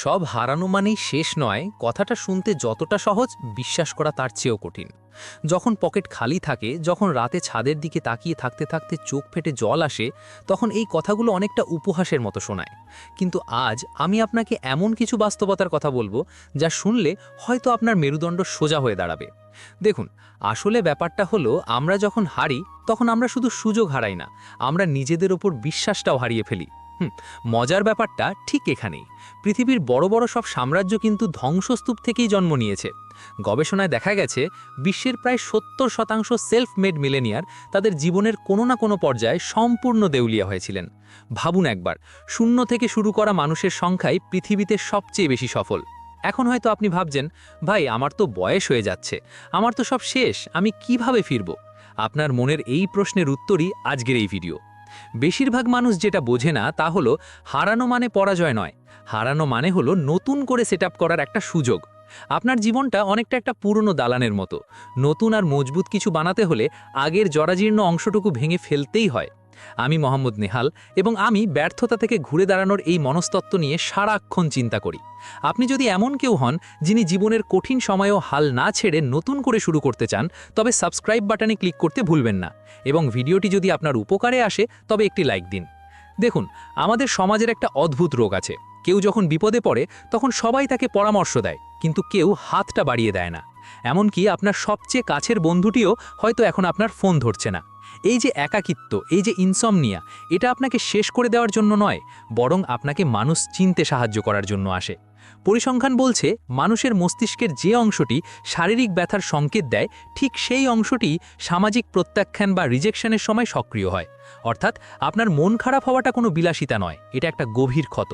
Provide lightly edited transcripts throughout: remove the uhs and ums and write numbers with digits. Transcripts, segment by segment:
সব হারানো মানেই শেষ নয়, কথাটা শুনতে যতটা সহজ বিশ্বাস করা তার চেয়েও কঠিন। যখন পকেট খালি থাকে, যখন রাতে ছাদের দিকে তাকিয়ে থাকতে থাকতে চোখ ফেটে জল আসে, তখন এই কথাগুলো অনেকটা উপহাসের মতো শোনায়। কিন্তু আজ আমি আপনাকে এমন কিছু বাস্তবতার কথা বলবো যা শুনলে হয়তো আপনার মেরুদণ্ড সোজা হয়ে দাঁড়াবে। দেখুন, আসলে ব্যাপারটা হলো, আমরা যখন হারি তখন আমরা শুধু সুযোগ হারাই না, আমরা নিজেদের ওপর বিশ্বাসটাও হারিয়ে ফেলি। মজার ব্যাপারটা ঠিক এখানেই। পৃথিবীর বড় বড় সব সাম্রাজ্য কিন্তু ধ্বংসস্তূপ থেকেই জন্ম নিয়েছে। গবেষণায় দেখা গেছে বিশ্বের প্রায় 70% সেলফ মেড মিলেনিয়ার তাদের জীবনের কোনো না কোনো পর্যায়ে সম্পূর্ণ দেউলিয়া হয়েছিলেন। ভাবুন একবার, শূন্য থেকে শুরু করা মানুষের সংখ্যাই পৃথিবীতে সবচেয়ে বেশি সফল। এখন হয়তো আপনি ভাবছেন, ভাই আমার তো বয়স হয়ে যাচ্ছে, আমার তো সব শেষ, আমি কিভাবে ফিরব? আপনার মনের এই প্রশ্নের উত্তরই আজকের এই ভিডিও। বেশিরভাগ মানুষ যেটা বোঝে না তা হলো, হারানো মানে পরাজয় নয়, হারানো মানে হলো নতুন করে সেট করার একটা সুযোগ। আপনার জীবনটা অনেকটা একটা পুরনো দালানের মতো। নতুন আর মজবুত কিছু বানাতে হলে আগের জরাজীর্ণ অংশটুকু ভেঙে ফেলতেই হয়। আমি মোহাম্মদ নেহাল, এবং আমি ব্যর্থতা থেকে ঘুরে দাঁড়ানোর এই মনস্তত্ত্ব নিয়ে সারাক্ষণ চিন্তা করি। আপনি যদি এমন কেউ হন যিনি জীবনের কঠিন সময়েও হাল না ছেড়ে নতুন করে শুরু করতে চান, তবে সাবস্ক্রাইব বাটনে ক্লিক করতে ভুলবেন না, এবং ভিডিওটি যদি আপনার উপকারে আসে তবে একটি লাইক দিন। দেখুন, আমাদের সমাজের একটা অদ্ভুত রোগ আছে। কেউ যখন বিপদে পড়ে তখন সবাই তাকে পরামর্শ দেয়, কিন্তু কেউ হাতটা বাড়িয়ে দেয় না। এমনকি আপনার সবচেয়ে কাছের বন্ধুটিও হয়তো এখন আপনার ফোন ধরছে না। এই যে একাকিত্ব, এই যে ইনসমনিয়া, এটা আপনাকে শেষ করে দেওয়ার জন্য নয়, বরং আপনাকে মানুষ চিনতে সাহায্য করার জন্য আসে। পরিসংখ্যান বলছে, মানুষের মস্তিষ্কের যে অংশটি শারীরিক ব্যথার সংকেত দেয়, ঠিক সেই অংশটি সামাজিক প্রত্যাখ্যান বা রিজেকশনের সময় সক্রিয় হয়। অর্থাৎ আপনার মন খারাপ হওয়াটা কোনো বিলাসিতা নয়, এটা একটা গভীর ক্ষত।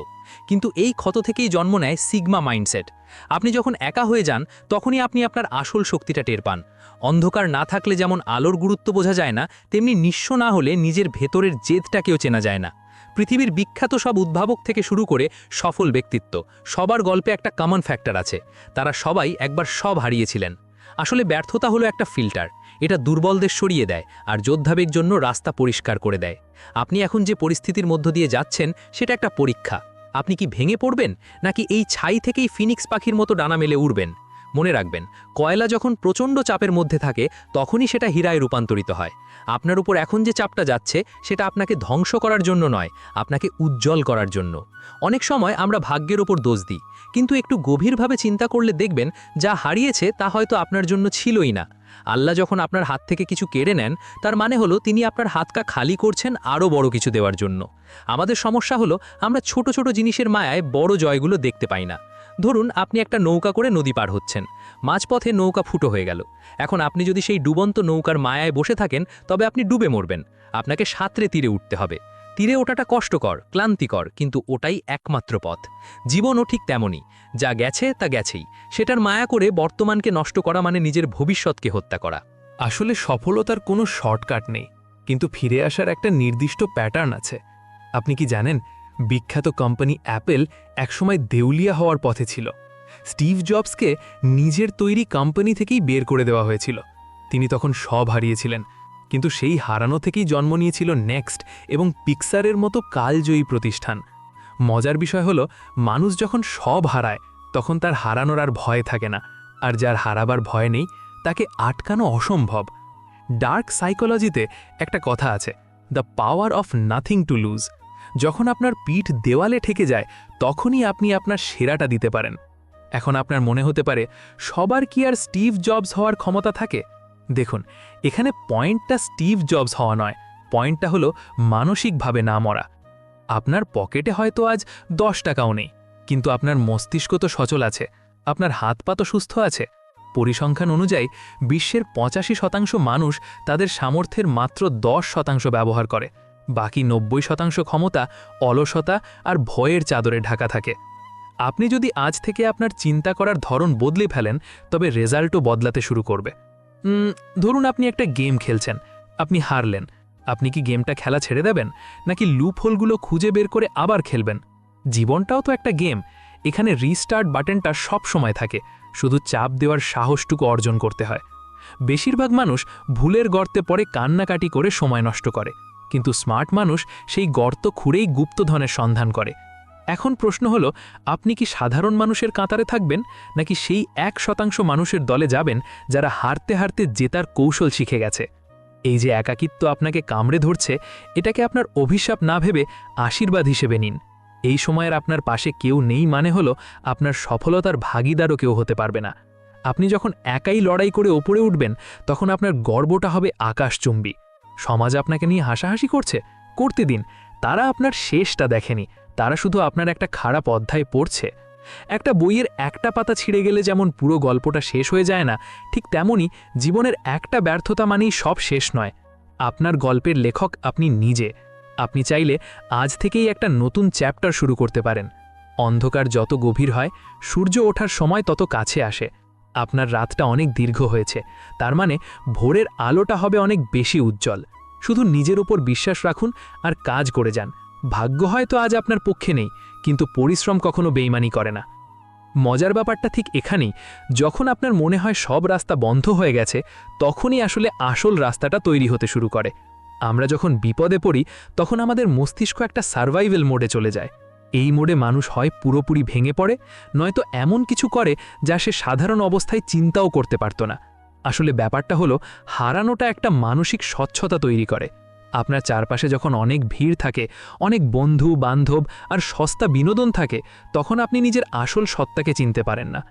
কিন্তু এই ক্ষত থেকেই জন্ম নেয় সিগমা মাইন্ডসেট। আপনি যখন একা হয়ে যান, তখনই আপনি আপনার আসল শক্তিটা টের পান। অন্ধকার না থাকলে যেমন আলোর গুরুত্ব বোঝা যায় না, তেমনি নিঃস্ব না হলে নিজের ভেতরের জেদটাকেও চেনা যায় না। পৃথিবীর বিখ্যাত সব উদ্ভাবক থেকে শুরু করে সফল ব্যক্তিত্ব, সবার গল্পে একটা কমন ফ্যাক্টর আছে, তারা সবাই একবার সব হারিয়েছিলেন। আসলে ব্যর্থতা হলো একটা ফিল্টার, এটা দুর্বলদের সরিয়ে দেয় আর যোদ্ধাদের জন্য রাস্তা পরিষ্কার করে দেয়। আপনি এখন যে পরিস্থিতির মধ্য দিয়ে যাচ্ছেন, সেটা একটা পরীক্ষা। আপনি কি ভেঙে পড়বেন, নাকি এই ছাই থেকেই ফিনিক্স পাখির মতো ডানা মেলে উড়বেন? মনে রাখবেন, কয়লা যখন প্রচণ্ড চাপের মধ্যে থাকে, তখনই সেটা হীরায় রূপান্তরিত হয়। আপনার উপর এখন যে চাপটা যাচ্ছে, সেটা আপনাকে ধ্বংস করার জন্য নয়, আপনাকে উজ্জ্বল করার জন্য। অনেক সময় আমরা ভাগ্যের ওপর দোষ দিই, কিন্তু একটু গভীরভাবে চিন্তা করলে দেখবেন, যা হারিয়েছে তা হয়তো আপনার জন্য ছিলই না। আল্লাহ যখন আপনার হাত থেকে কিছু কেড়ে নেন, তার মানে হলো তিনি আপনার হাতটা খালি করছেন আরও বড় কিছু দেওয়ার জন্য। আমাদের সমস্যা হলো, আমরা ছোট ছোট জিনিসের মায়ায় বড় জয়গুলো দেখতে পাই না। ধরুন, আপনি একটা নৌকা করে নদী পার হচ্ছেন, মাঝপথে নৌকা ফুটো হয়ে গেল। এখন আপনি যদি সেই ডুবন্ত নৌকার মায়ায় বসে থাকেন, তবে আপনি ডুবে মরবেন। আপনাকে সাঁতরে তীরে উঠতে হবে। তীরে ওঠাটা কষ্টকর, ক্লান্তিকর, কিন্তু ওটাই একমাত্র পথ। জীবনও ঠিক তেমনই, যা গেছে তা গেছেই। সেটার মায়া করে বর্তমানকে নষ্ট করা মানে নিজের ভবিষ্যৎকে হত্যা করা। আসলে সফলতার কোনো শর্টকাট নেই, কিন্তু ফিরে আসার একটা নির্দিষ্ট প্যাটার্ন আছে। আপনি কি জানেন, বিখ্যাত কোম্পানি অ্যাপেল একসময় দেউলিয়া হওয়ার পথে ছিল। স্টিভ জবসকে নিজের তৈরি কোম্পানি থেকেই বের করে দেওয়া হয়েছিল। তিনি তখন সব হারিয়েছিলেন, কিন্তু সেই হারানো থেকেই জন্ম নিয়েছিল নেক্সট এবং পিক্সারের মতো কালজয়ী প্রতিষ্ঠান। মজার বিষয় হলো, মানুষ যখন সব হারায়, তখন তার হারানোর আর ভয় থাকে না, আর যার হারাবার ভয় নেই, তাকে আটকানো অসম্ভব। ডার্ক সাইকোলজিতে একটা কথা আছে, the power of nothing to lose. যখন আপনার পিঠ দেওয়ালে ঠেকে যায়, তখনই আপনি আপনার সেরাটা দিতে পারেন। এখন আপনার মনে হতে পারে, সবার কি আর স্টিভ জবস হওয়ার ক্ষমতা থাকে? দেখুন, এখানে পয়েন্টটা স্টিভ জবস হওয়া নয়, পয়েন্টটা হলো মানসিকভাবে না মরা। আপনার পকেটে হয়তো আজ 10 টাকাও নেই, কিন্তু আপনার মস্তিষ্ক তো সচল আছে, আপনার হাত পা তো সুস্থ আছে। পরিসংখ্যান অনুযায়ী বিশ্বের 85% মানুষ তাদের সামর্থ্যের মাত্র 10% ব্যবহার করে। বাকি 90% ক্ষমতা অলসতা আর ভয়ের চাদরে ঢাকা থাকে। আপনি যদি আজ থেকে আপনার চিন্তা করার ধরন বদলে ফেলেন, তবে রেজাল্টও বদলাতে শুরু করবে। ধরুন, আপনি একটা গেম খেলছেন, আপনি হারলেন। আপনি কি গেমটা খেলা ছেড়ে দেবেন, নাকি লুপহোলগুলো খুঁজে বের করে আবার খেলবেন? জীবনটাও তো একটা গেম, এখানে রিস্টার্ট বাটনটা সব সময় থাকে, শুধু চাপ দেওয়ার সাহসটুকু অর্জন করতে হয়। বেশিরভাগ মানুষ ভুলের গর্তে পড়ে কান্নাকাটি করে সময় নষ্ট করে, কিন্তু স্মার্ট মানুষ সেই গর্ত খুঁড়েই গুপ্তধনের সন্ধান করে। এখন প্রশ্ন হলো, আপনি কি সাধারণ মানুষের কাতারে থাকবেন, নাকি সেই 1% মানুষের দলে যাবেন যারা হারতে হারতে জেতার কৌশল শিখে গেছে? এই যে একাকিত্ব আপনাকে কামড়ে ধরছে, এটাকে আপনার অভিশাপ না ভেবে আশীর্বাদ হিসেবে নিন। এই সময়ের আপনার পাশে কেউ নেই মানে হলো আপনার সফলতার ভাগিদারও কেউ হতে পারবে না। আপনি যখন একাই লড়াই করে ওপরে উঠবেন, তখন আপনার গর্বটা হবে আকাশচুম্বী। সমাজ আপনাকে নিয়ে হাসাহাসি করতে দিন, তারা আপনার শেষটা দেখেনি, তারা শুধু আপনার একটা খারাপ অধ্যায় পড়ছে। একটা বইয়ের একটা পাতা ছিঁড়ে গেলে যেমন পুরো গল্পটা শেষ হয়ে যায় না, ঠিক তেমনই জীবনের একটা ব্যর্থতা মানেই সব শেষ নয়। আপনার গল্পের লেখক আপনি নিজে। আপনি চাইলে আজ থেকেই একটা নতুন চ্যাপ্টার শুরু করতে পারেন। অন্ধকার যত গভীর হয়, সূর্য ওঠার সময় তত কাছে আসে। আপনার রাতটা অনেক দীর্ঘ হয়েছে, তার মানে ভোরের আলোটা হবে অনেক বেশি উজ্জ্বল। শুধু নিজের উপর বিশ্বাস রাখুন আর কাজ করে যান। ভাগ্য হয়তো আজ আপনার পক্ষে নেই, কিন্তু পরিশ্রম কখনো বেইমানি করে না। মজার ব্যাপারটা ঠিক এখানেই, যখন আপনার মনে হয় সব রাস্তা বন্ধ হয়ে গেছে, তখনই আসলে আসল রাস্তাটা তৈরি হতে শুরু করে। আমরা যখন বিপদে পড়ি, তখন আমাদের মস্তিষ্ক একটা সার্ভাইভাল মোডে চলে যায়। এই মোডে মানুষ হয় পুরোপুরি ভেঙে পড়ে, নয়তো এমন কিছু করে যা সে সাধারণ অবস্থায় চিন্তাও করতে পারত না। আসলে ব্যাপারটা হলো, হারানোটা একটা মানসিক স্বচ্ছতা তৈরি করে। আপনার চারপাশে যখন অনেক ভিড় থাকে, অনেক বন্ধু বান্ধব আর সস্তা বিনোদন থাকে, তখন আপনি নিজের আসল সত্তাকে চিনতে পারেন না।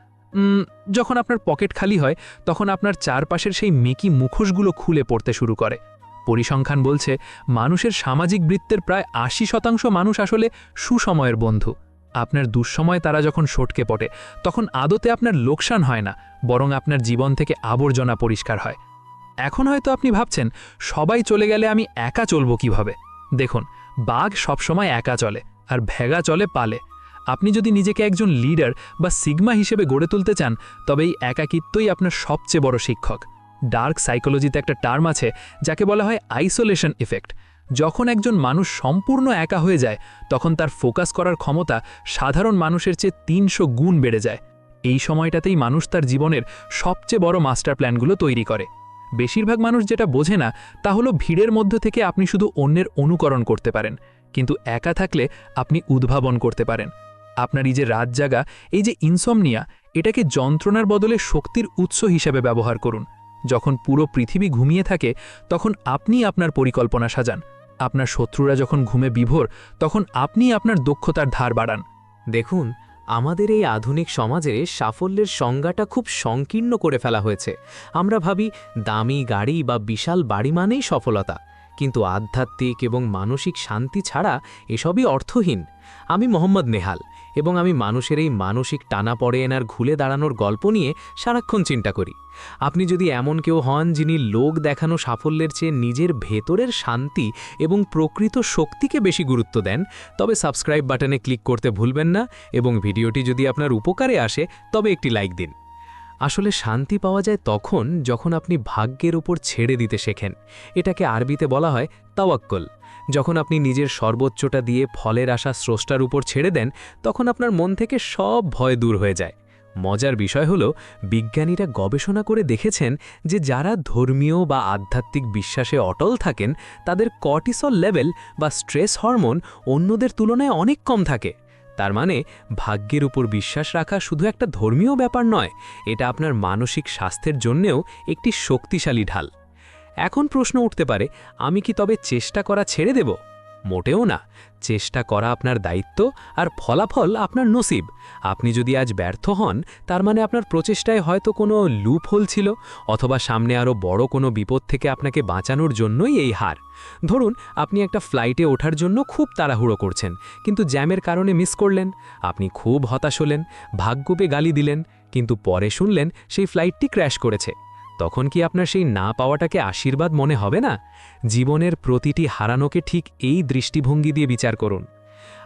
যখন আপনার পকেট খালি হয়, তখন আপনার চারপাশের সেই মেকি মুখোশগুলো খুলে পড়তে শুরু করে। পরিসংখ্যান বলছে, মানুষের সামাজিক বৃত্তের প্রায় 80% মানুষ আসলে সুসময়ের বন্ধু। আপনার দুঃসময় তারা যখন সটকে পড়ে, তখন আদতে আপনার লোকসান হয় না, বরং আপনার জীবন থেকে আবর্জনা পরিষ্কার হয়। এখন হয়তো আপনি ভাবছেন, সবাই চলে গেলে আমি একা চলব কিভাবে? দেখুন, বাঘ সবসময় একা চলে, আর ভেগা চলে পালে। আপনি যদি নিজেকে একজন লিডার বা সিগমা হিসেবে গড়ে তুলতে চান, তবে এই একাকিত্বই আপনার সবচেয়ে বড় শিক্ষক। ডার্ক সাইকোলজিতে একটা টার্ম আছে যাকে বলা হয় আইসোলেশন ইফেক্ট। যখন একজন মানুষ সম্পূর্ণ একা হয়ে যায়, তখন তার ফোকাস করার ক্ষমতা সাধারণ মানুষের চেয়ে 300 গুণ বেড়ে যায়। এই সময়টাতেই মানুষ তার জীবনের সবচেয়ে বড় মাস্টার প্ল্যানগুলো তৈরি করে। বেশিরভাগ মানুষ যেটা বোঝে না, তা হলো ভিড়ের মধ্য থেকে আপনি শুধু অন্যের অনুকরণ করতে পারেন, কিন্তু একা থাকলে আপনি উদ্ভাবন করতে পারেন। আপনার এই যে রাত জাগা, এই যে ইনসমনিয়া, এটাকে যন্ত্রণার বদলে শক্তির উৎস হিসেবে ব্যবহার করুন। যখন পুরো পৃথিবী ঘুমিয়ে থাকে, তখন আপনি আপনার পরিকল্পনা সাজান। আপনার শত্রুরা যখন ঘুমে বিভোর, তখন আপনি আপনার দক্ষতার ধার বাড়ান। দেখুন, আমাদের এই আধুনিক সমাজে সাফল্যের সংজ্ঞাটা খুব সংকীর্ণ করে ফেলা হয়েছে। আমরা ভাবি দামি গাড়ি বা বিশাল বাড়ি মানেই সফলতা, কিন্তু আধ্যাত্মিক এবং মানসিক শান্তি ছাড়া এসবই অর্থহীন। আমি মোহাম্মদ নেহাল, এবং আমি মানুষের এই মানসিক টানাপড়েন আর ঘুরে দাঁড়ানোর গল্প নিয়ে সারাক্ষণ চিন্তা করি। আপনি যদি এমন কেউ হন যিনি লোক দেখানো সাফল্যের চেয়ে নিজের ভেতরের শান্তি এবং প্রকৃত শক্তিকে বেশি গুরুত্ব দেন, তবে সাবস্ক্রাইব বাটনে ক্লিক করতে ভুলবেন না, এবং ভিডিওটি যদি আপনার উপকারে আসে তবে একটি লাইক দিন। আসলে শান্তি পাওয়া যায় তখন যখন আপনি ভাগ্যের উপর ছেড়ে দিতে শেখেন। এটাকে আরবিতে বলা হয় তাওয়াক্কুল। যখন আপনি নিজের সর্বোচ্চটা দিয়ে ফলের আশা স্রষ্টার উপর ছেড়ে দেন, তখন আপনার মন থেকে সব ভয় দূর হয়ে যায়। মজার বিষয় হলো, বিজ্ঞানীরা গবেষণা করে দেখেছেন যে যারা ধর্মীয় বা আধ্যাত্মিক বিশ্বাসে অটল থাকেন, তাদের কর্টিসল লেভেল বা স্ট্রেস হরমোন অন্যদের তুলনায় অনেক কম থাকে। তার মানে ভাগ্যের উপর বিশ্বাস রাখা শুধু একটা ধর্মীয় ব্যাপার নয়, এটা আপনার মানসিক স্বাস্থ্যের জন্যেও একটি শক্তিশালী ঢাল। এখন প্রশ্ন উঠতে পারে, আমি কি তবে চেষ্টা করা ছেড়ে দেব? মোটেও না। চেষ্টা করা আপনার দায়িত্ব, আর ফলাফল আপনার নসিব। আপনি যদি আজ ব্যর্থ হন, তার মানে আপনার প্রচেষ্টায় হয়তো কোনো লুপহোল ছিল, অথবা সামনে আরও বড় কোনো বিপদ থেকে আপনাকে বাঁচানোর জন্যই এই হার। ধরুন, আপনি একটা ফ্লাইটে ওঠার জন্য খুব তাড়াহুড়ো করছেন, কিন্তু জ্যামের কারণে মিস করলেন। আপনি খুব হতাশ হলেন, ভাগ্যকে গালি দিলেন, কিন্তু পরে শুনলেন সেই ফ্লাইটটি ক্র্যাশ করেছে। তখন কি আপনার সেই না পাওয়াটাকে আশীর্বাদ মনে হবে না? জীবনের প্রতিটি হারানোকে ঠিক এই দৃষ্টিভঙ্গি দিয়ে বিচার করুন।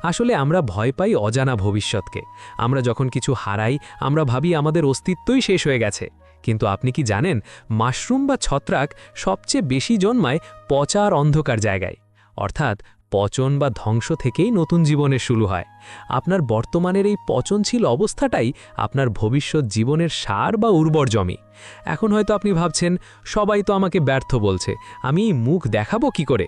আসলে আমরা ভয় পাই অজানা ভবিষ্যৎকে। আমরা যখন কিছু হারাই, আমরা ভাবি আমাদের অস্তিত্বই শেষ হয়ে গেছে। কিন্তু আপনি কি জানেন, মাশরুম বা ছত্রাক সবচেয়ে বেশি জন্মায় পচা আর অন্ধকার জায়গায়। অর্থাৎ পচন বা ধ্বংস থেকেই নতুন জীবনের শুরু হয়। আপনার বর্তমানের এই পচনশীল অবস্থাটাই আপনার ভবিষ্যৎ জীবনের সার বা উর্বর জমি। এখন হয়তো আপনি ভাবছেন, সবাই তো আমাকে ব্যর্থ বলছে, আমি মুখ দেখাবো কি করে?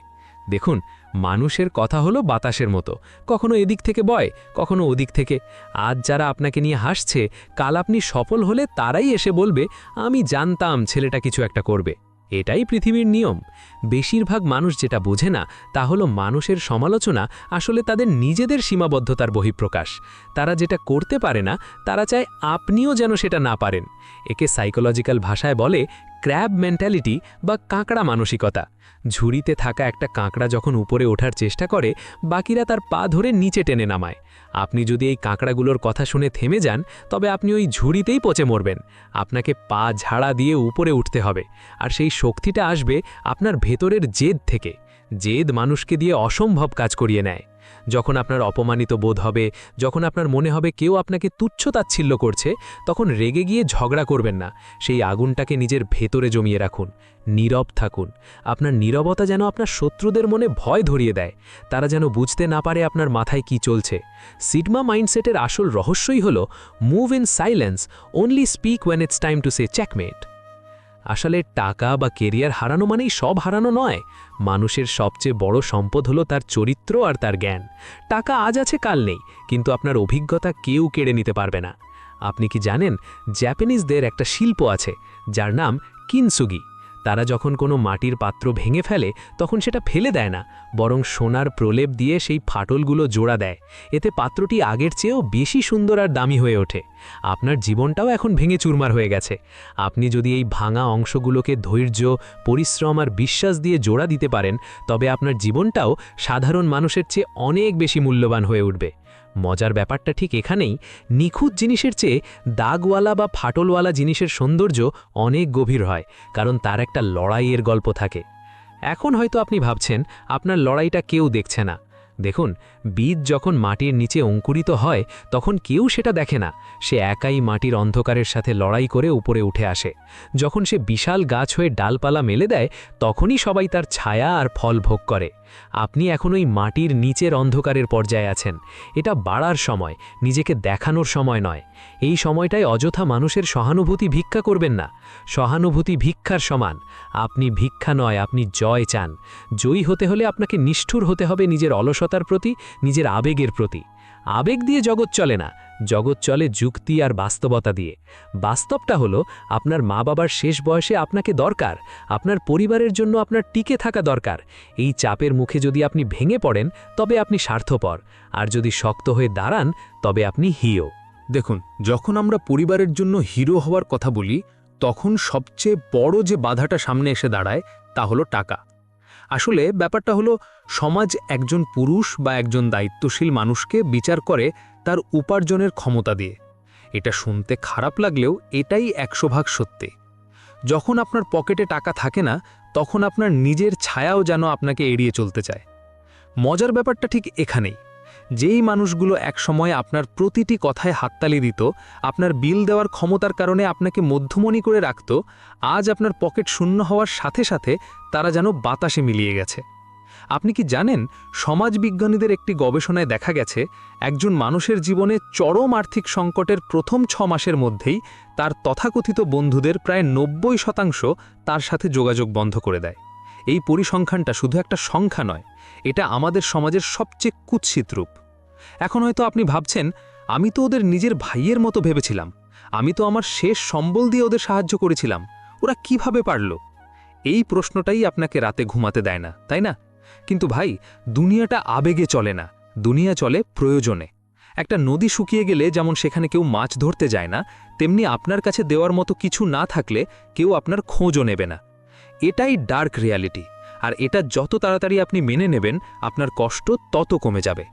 দেখুন, মানুষের কথা হলো বাতাসের মতো, কখনো এদিক থেকে বয়, কখনো ওদিক থেকে। আজ যারা আপনাকে নিয়ে হাসছে, কাল আপনি সফল হলে তারাই এসে বলবে, আমি জানতাম ছেলেটা কিছু একটা করবে। এটাই পৃথিবীর নিয়ম। বেশিরভাগ মানুষ যেটা বোঝে না তা হলো মানুষের সমালোচনা আসলে তাদের নিজেদের সীমাবদ্ধতার বহিঃপ্রকাশ। তারা যেটা করতে পারে না, তারা চায় আপনিও যেন সেটা না পারেন। একে সাইকোলজিক্যাল ভাষায় বলে ক্র্যাব মেন্টালিটি বা কাঁকড়া মানসিকতা। ঝুড়িতে থাকা একটা কাঁকড়া যখন উপরে ওঠার চেষ্টা করে, বাকিরা তার পা ধরে নিচে টেনে নামায়। আপনি যদি এই কাঁকড়াগুলোর কথা শুনে থেমে যান, তবে আপনি ওই ঝুড়িতেই পচে মরবেন। আপনাকে পা ঝাড়া দিয়ে উপরে উঠতে হবে, আর সেই শক্তিটা আসবে আপনার ভেতরের জেদ থেকে। জেদ মানুষকে দিয়ে অসম্ভব কাজ করিয়ে নেয়। যখন আপনার অপমানিত বোধ হবে, যখন আপনার মনে হবে কেউ আপনাকে তুচ্ছ-তাচ্ছিল্য করছে, তখন রেগে গিয়ে ঝগড়া করবেন না। সেই আগুনটাকে নিজের ভেতরে জমিয়ে রাখুন, নীরব থাকুন। আপনার নীরবতা যেন আপনার শত্রুদের মনে ভয় ধরিয়ে দেয়, তারা যেন বুঝতে না পারে আপনার মাথায় কি চলছে। সিগমা মাইন্ডসেটের আসল রহস্যই হল move in silence, only speak when it's time to say checkmate. আসলে টাকা বা কেরিয়ার হারানো মানেই সব হারানো নয়। মানুষের সবচেয়ে বড় সম্পদ হলো তার চরিত্র আর তার জ্ঞান। টাকা আজ আছে কাল নেই, কিন্তু আপনার অভিজ্ঞতা কেউ কেড়ে নিতে পারবে না। আপনি কি জানেন, জাপানিজদের একটা শিল্প আছে যার নাম কিনসুগি। তারা যখন কোনো মাটির পাত্র ভেঙে ফেলে, তখন সেটা ফেলে দেয় না, বরং সোনার প্রলেপ দিয়ে সেই ফাটলগুলো জোড়া দেয়। এতে পাত্রটি আগের চেয়েও বেশি সুন্দর আর দামি হয়ে ওঠে। আপনার জীবনটাও এখন ভেঙে চুরমার হয়ে গেছে। আপনি যদি এই ভাঙা অংশগুলোকে ধৈর্য, পরিশ্রম আর বিশ্বাস দিয়ে জোড়া দিতে পারেন, তবে আপনার জীবনটাও সাধারণ মানুষের চেয়ে অনেক বেশি মূল্যবান হয়ে উঠবে। মজার ব্যাপারটা ঠিক এখানেই, নিখুঁত জিনিসের চেয়ে দাগওয়ালা বা ফাটলওয়ালা জিনিসের সৌন্দর্য অনেক গভীর হয়, কারণ তার একটা লড়াইয়ের গল্প থাকে। এখন হয়তো আপনি ভাবছেন আপনার লড়াইটা কেউ দেখছে না। দেখুন, বীজ যখন মাটির নিচে অঙ্কুরিত হয়, তখন কেউ সেটা দেখে না। সে একাই মাটির অন্ধকারের সাথে লড়াই করে উপরে উঠে আসে। যখন সে বিশাল গাছ হয়ে ডালপালা মেলে দেয়, তখনই সবাই তার ছায়া আর ফল ভোগ করে। আপনি এখন ওই মাটির নিচের অন্ধকারের পর্যায়ে আছেন। এটা বাড়ার সময়, নিজেকে দেখানোর সময় নয়। এই সময়টায় অযথা মানুষের সহানুভূতি ভিক্ষা করবেন না। সহানুভূতি ভিক্ষার সমান। আপনি ভিক্ষা নয়, আপনি জয় চান। জয়ী হতে হলে আপনাকে নিষ্ঠুর হতে হবে নিজের অলসতার প্রতি, নিজের আবেগের প্রতি। আবেগ দিয়ে জগৎ চলে না, জগৎ চলে যুক্তি আর বাস্তবতা দিয়ে। বাস্তবটা হলো, আপনার মা বাবার শেষ বয়সে আপনাকে দরকার, আপনার পরিবারের জন্য আপনার টিকে থাকা দরকার। এই চাপের মুখে যদি আপনি ভেঙে পড়েন, তবে আপনি স্বার্থপর, আর যদি শক্ত হয়ে দাঁড়ান, তবে আপনি হিরো। দেখুন, যখন আমরা পরিবারের জন্য হিরো হওয়ার কথা বলি, তখন সবচেয়ে বড় যে বাধাটা সামনে এসে দাঁড়ায় তা হলো টাকা। আসলে ব্যাপারটা হলো, সমাজ একজন পুরুষ বা একজন দায়িত্বশীল মানুষকে বিচার করে তার উপার্জনের ক্ষমতা দিয়ে। এটা শুনতে খারাপ লাগলেও এটাই 100% সত্যি। যখন আপনার পকেটে টাকা থাকে না, তখন আপনার নিজের ছায়াও যেন আপনাকে এড়িয়ে চলতে চায়। মজার ব্যাপারটা ঠিক এখানেই। যেই মানুষগুলো একসময় আপনার প্রতিটি কথায় হাততালি দিত, আপনার বিল দেওয়ার ক্ষমতার কারণে আপনাকে মধ্যমণি করে রাখত, আজ আপনার পকেট শূন্য হওয়ার সাথে সাথে তারা যেন বাতাসে মিলিয়ে গেছে। আপনি কি জানেন, সমাজবিজ্ঞানীদের একটি গবেষণায় দেখা গেছে, একজন মানুষের জীবনে চরম আর্থিক সংকটের প্রথম 6 মাসের মধ্যেই তার তথাকথিত বন্ধুদের প্রায় 90% তার সাথে যোগাযোগ বন্ধ করে দেয়। এই পরিসংখ্যানটা শুধু একটা সংখ্যা নয়, এটা আমাদের সমাজের সবচেয়ে কুৎসিত রূপ। এখন হয়তো আপনি ভাবছেন, আমি তো ওদের নিজের ভাইয়ের মতো ভেবেছিলাম, আমি তো আমার শেষ সম্বল দিয়ে ওদের সাহায্য করেছিলাম, ওরা কিভাবে পারল? এই প্রশ্নটাই আপনাকে রাতে ঘুমাতে দেয় না, তাই না? কিন্তু ভাই, দুনিয়াটা আবেগে চলে না, দুনিয়া চলে প্রয়োজনে। একটা নদী শুকিয়ে গেলে যেমন সেখানে কেউ মাছ ধরতে যায় না, তেমনি আপনার কাছে দেওয়ার মতো কিছু না থাকলে কেউ আপনার খোঁজও নেবে না। এটাই ডার্ক রিয়ালিটি, আর এটা যত তাড়াতাড়ি আপনি মেনে নেবেন, আপনার কষ্ট তত কমে যাবে।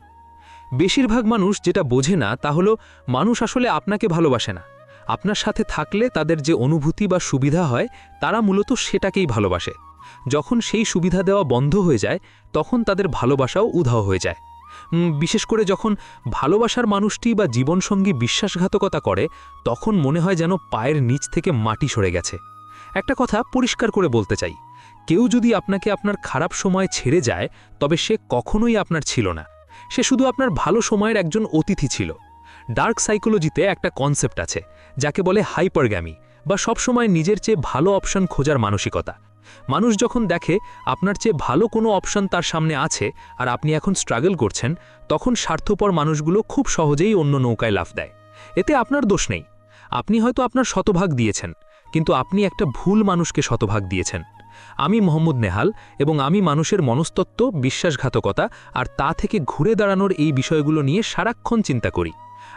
বেশিরভাগ মানুষ যেটা বোঝে না তা হলো, মানুষ আসলে আপনাকে ভালোবাসে না। আপনার সাথে থাকলে তাদের যে অনুভূতি বা সুবিধা হয়, তারা মূলত সেটাকেই ভালোবাসে। যখন সেই সুবিধা দেওয়া বন্ধ হয়ে যায়, তখন তাদের ভালোবাসাও উধাও হয়ে যায়। বিশেষ করে যখন ভালোবাসার মানুষটি বা জীবনসঙ্গী বিশ্বাসঘাতকতা করে, তখন মনে হয় যেন পায়ের নিচ থেকে মাটি সরে গেছে। একটা কথা পরিষ্কার করে বলতে চাই, কেউ যদি আপনাকে আপনার খারাপ সময় ছেড়ে যায়, তবে সে কখনোই আপনার ছিল না। সে শুধু আপনার ভালো সময়ের একজন অতিথি ছিল। ডার্ক সাইকোলজিতে একটা কনসেপ্ট আছে, যাকে বলে হাইপারগ্যামি, বা সবসময় নিজের চেয়ে ভালো অপশন খোঁজার মানসিকতা। মানুষ যখন দেখে আপনার চেয়ে ভালো কোনো অপশন তার সামনে আছে আর আপনি এখন স্ট্রাগল করছেন, তখন স্বার্থপর মানুষগুলো খুব সহজেই অন্য নৌকায় লাফ দেয়। এতে আপনার দোষ নেই। আপনি হয়তো আপনার শতভাগ দিয়েছেন, কিন্তু আপনি একটা ভুল মানুষকে শতভাগ দিয়েছেন। আমি মোহাম্মদ নেহাল, এবং আমি মানুষের মনস্তত্ত্ব, বিশ্বাসঘাতকতা আর তা থেকে ঘুরে দাঁড়ানোর এই বিষয়গুলো নিয়ে সারাক্ষণ চিন্তা করি।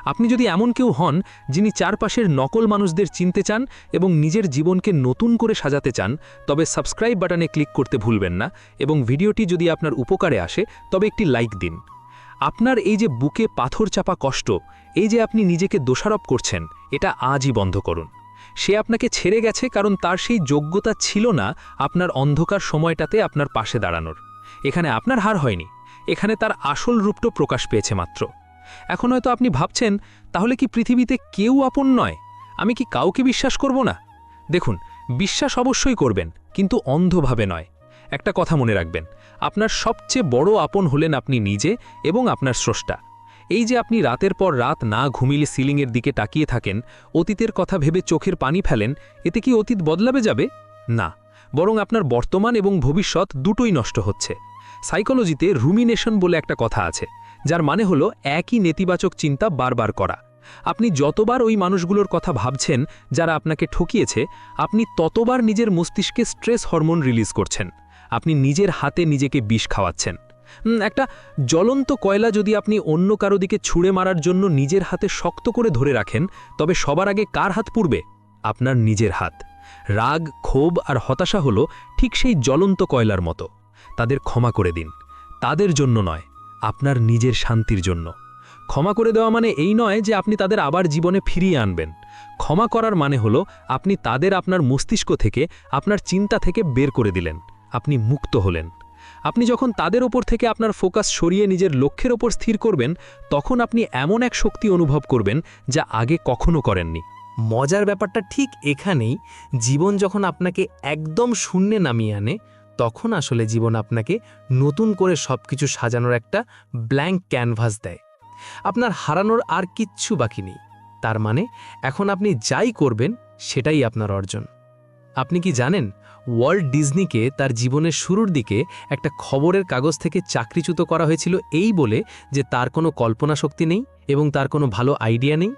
আপনি যদি এমন কেউ হন যিনি চারপাশের নকল মানুষদের চিনতে চান এবং নিজের জীবনকে নতুন করে সাজাতে চান, তবে সাবস্ক্রাইব বাটনে ক্লিক করতে ভুলবেন না, এবং ভিডিওটি যদি আপনার উপকারে আসে তবে একটি লাইক দিন। আপনার এই যে বুকে পাথর চাপা কষ্ট, এই যে আপনি নিজেকে দোষারোপ করছেন, এটা আজই বন্ধ করুন। সে আপনাকে ছেড়ে গেছে কারণ তার সেই যোগ্যতা ছিল না আপনার অন্ধকার সময়টাতে আপনার পাশে দাঁড়ানোর। এখানে আপনার হার হয়নি, এখানে তার আসল রূপটা প্রকাশ পেয়েছে মাত্র। এখন হয়তো আপনি ভাবছেন, তাহলে কি পৃথিবীতে কেউ আপন নয়? আমি কি কাউকে বিশ্বাস করব না? দেখুন, বিশ্বাস অবশ্যই করবেন, কিন্তু অন্ধভাবে নয়। একটা কথা মনে রাখবেন, আপনার সবচেয়ে বড় আপন হলেন আপনি নিজে এবং আপনার স্রষ্টা। এই যে আপনি রাতের পর রাত না ঘুমিয়ে সিলিংয়ের দিকে তাকিয়ে থাকেন, অতীতের কথা ভেবে চোখের পানি ফেলেন, এতে কি অতীত বদলাবে যাবে? না, বরং আপনার বর্তমান এবং ভবিষ্যৎ দুটোই নষ্ট হচ্ছে। সাইকোলজিতে রুমিনেশন বলে একটা কথা আছে, যার মানে হলো একই নেতিবাচক চিন্তা বারবার করা। আপনি যতবার ওই মানুষগুলোর কথা ভাবছেন যারা আপনাকে ঠকিয়েছে, আপনি ততবার নিজের মস্তিষ্কে স্ট্রেস হরমোন রিলিজ করছেন। আপনি নিজের হাতে নিজেকে বিষ খাওয়াচ্ছেন। একটা জ্বলন্ত কয়লা যদি আপনি অন্য কারো দিকে ছুঁড়ে মারার জন্য নিজের হাতে শক্ত করে ধরে রাখেন, তবে সবার আগে কার হাত পুড়বে? আপনার নিজের হাত। রাগ, ক্ষোভ আর হতাশা হলো ঠিক সেই জ্বলন্ত কয়লার মতো। তাদের ক্ষমা করে দিন, তাদের জন্য নয়, আপনার নিজের শান্তির জন্য। ক্ষমা করে দেওয়া মানে এই নয় যে আপনি তাদের আবার জীবনে ফিরিয়ে আনবেন। ক্ষমা করার মানে হলো আপনি তাদের আপনার মস্তিষ্ক থেকে, আপনার চিন্তা থেকে বের করে দিলেন। আপনি মুক্ত হলেন। আপনি যখন তাদের ওপর থেকে আপনার ফোকাস সরিয়ে নিজের লক্ষ্যের ওপর স্থির করবেন, তখন আপনি এমন এক শক্তি অনুভব করবেন যা আগে কখনো করেননি। মজার ব্যাপারটা ঠিক এখানেই, জীবন যখন আপনাকে একদম শূন্যে নামিয়ে আনে, তখন আসলে জীবন আপনাকে নতুন করে সবকিছু সাজানোর একটা ব্ল্যাঙ্ক ক্যানভাস দেয়। আপনার হারানোর আর কিচ্ছু বাকি নেই। তার মানে এখন আপনি যাই করবেন সেটাই আপনার অর্জন। আপনি কি জানেন, ওয়াল্ট ডিজনিকে তার জীবনের শুরুর দিকে একটা খবরের কাগজ থেকে চাকরিচ্যুত করা হয়েছিল এই বলে যে তার কোনো কল্পনা শক্তি নেই এবং তার কোনো ভালো আইডিয়া নেই?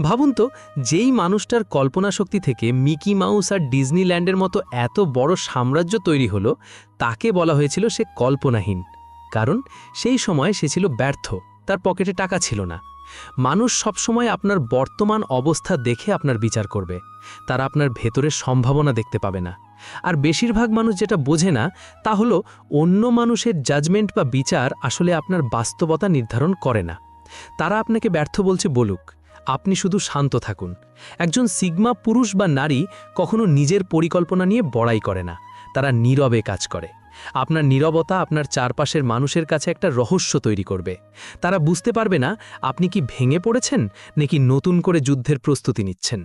ভাবুন তো, যেই মানুষটার কল্পনা শক্তি থেকে মিকি মাউস আর ডিজনিল্যান্ডের মতো এত বড় সাম্রাজ্য তৈরি হলো, তাকে বলা হয়েছিল সে কল্পনাহীন। কারণ সেই সময় সে ছিল ব্যর্থ, তার পকেটে টাকা ছিল না। মানুষ সবসময় আপনার বর্তমান অবস্থা দেখে আপনার বিচার করবে, তারা আপনার ভেতরের সম্ভাবনা দেখতে পাবে না। আর বেশিরভাগ মানুষ যেটা বোঝে না তা হলো অন্য মানুষের জাজমেন্ট বা বিচার আসলে আপনার বাস্তবতা নির্ধারণ করে না। তারা আপনাকে ব্যর্থ বলছে বলুক, আপনি শুধু শান্ত থাকুন। একজন সিগমা পুরুষ বা নারী কখনো নিজের পরিকল্পনা নিয়ে বড়াই করে না, তারা নীরবে কাজ করে। আপনার নীরবতা আপনার চারপাশের মানুষের কাছে একটা রহস্য তৈরি করবে। তারা বুঝতে পারবে না আপনি কি ভেঙে পড়েছেন নাকি নতুন করে যুদ্ধের প্রস্তুতি নিচ্ছেন।